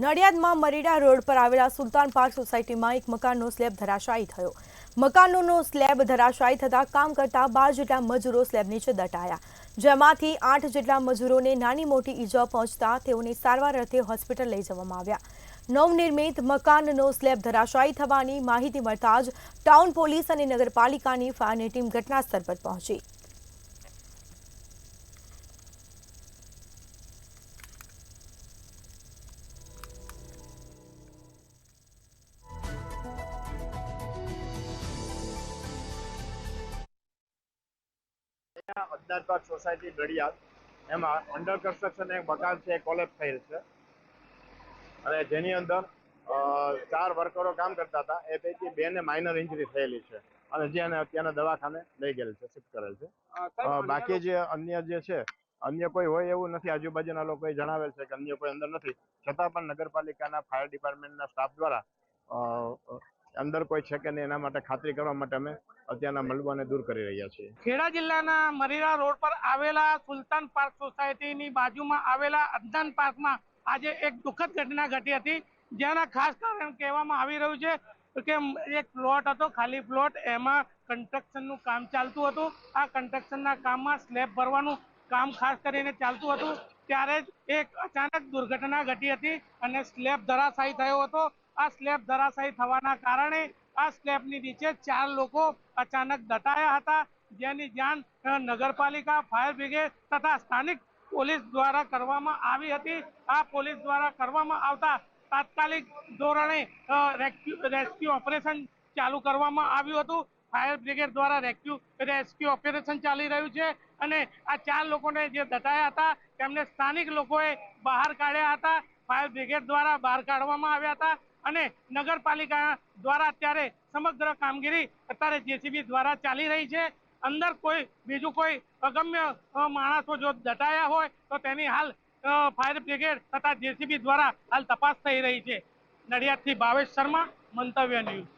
નડિયાદમાં Marida road પર આવેલા સુલતાન park સોસાયટીમાં એક મકાનનો સ્લેબ ધરાશાયી થયો। મકાનનો સ્લેબ ધરાશાયી થતાં કામ કરતા 12 જેટલા મજૂરો સ્લેબ નીચે દટાયા, જેમાંથી 8 જેટલા મજૂરોને નાની મોટી ઈજા પહોંચતા તેઓને સારવાર અર્થે હોસ્પિટલ લઈ જવામાં આવ્યા। નવનિર્મિત મકાનનો સ્લેબ ધરાશાયી થવાની માહિતી મળતા જ ટાઉન પોલીસ અને નગરપાલિકાની ફાયરની ટીમ ઘટનાસ્થળ પર પહોંચી। અદનાનપાર્ક સોસાયટી નડિયાદ એમાં અંડર કન્સ્ટ્રક્શન એક મકાન છે, કોલેપ્સ થયેલ છે અને જેની અંદર 4 વર્કરો કામ કરતા હતા। એ પૈકી 2 ને માઇનર ઇન્જરી થયેલી છે અને જેને અત્યારના દવાખાને લઈ ગયેલ છે, શિફ્ટ કરેલ છે। બાકી જે અન્ય જે છે, અન્ય કોઈ હોય એવું નથી। આજુબાજુના લોકોએ જણાવેલ છે કે અન્ય કોઈ અંદર નથી, છતાં પણ નગરપાલિકાના ફાયર ડિપાર્ટમેન્ટના સ્ટાફ દ્વારા અંદર કોઈ છે કે નહીં એના માટે ખાતરી કરવા માટે અમે અત્યારના મલબાને દૂર કરી રહ્યા છીએ। ખેડા જિલ્લાના મરીડા રોડ પર આવેલા સુલતાન પાર્ક સોસાયટીની બાજુમાં આવેલા અદનાન પાર્કમાં આજે એક દુઃખદ ઘટના ઘટી હતી, જેના ખાસ કારણ કહેવામાં આવી રહ્યું છે કે એક પ્લોટ હતો, ખાલી પ્લોટ, એમાં કન્સ્ટ્રક્શનનું કામ ચાલતું હતું। આ કન્સ્ટ્રક્શનના કામમાં સ્લેબ ભરવાનું કામ ખાસ કરીને ચાલતું હતું, ત્યારે જ એક અચાનક દુર્ઘટના ઘટી હતી અને સ્લેબ ધરાશાયી થયો હતો। આ સ્લેબ ધરાશાયી થવાના કારણે આ સ્લેબની નીચે 4 લોકો અચાનક દટાયા હતા, જેની જાણ નગરપાલિકા, ફાયર બ્રિગેડ તથા સ્થાનિક પોલીસ દ્વારા કરવામાં આવી હતી। આ પોલીસ દ્વારા કરવામાં આવતા તાત્કાલિક ધોરણે રેસ્ક્યુ ઓપરેશન ચાલુ કરવામાં આવ્યું હતું। ફાયર બ્રિગેડ દ્વારા રેસ્ક્યુ ઓપરેશન ચાલી રહ્યું છે અને આ 4 લોકોને જે દટાયા હતા તેમને સ્થાનિક લોકોએ બહાર કાઢ્યા હતા। ફાયર બ્રિગેડ દ્વારા બહાર કાઢવામાં આવ્યા હતા અને નગરપાલિકા દ્વારા અત્યારે સમગ્ર કામગીરી અત્યારે જેસીબી દ્વારા ચાલી રહી છે। અંદર બીજું કોઈ અગમ્ય માણસો જો દટાયા હોય તો તેની હાલ ફાયર બ્રિગેડ તથા જેસીબી દ્વારા હાલ તપાસ થઈ રહી છે। નડિયાદથી ભાવેશ શર્મા, મંતવ્ય ન્યૂઝ।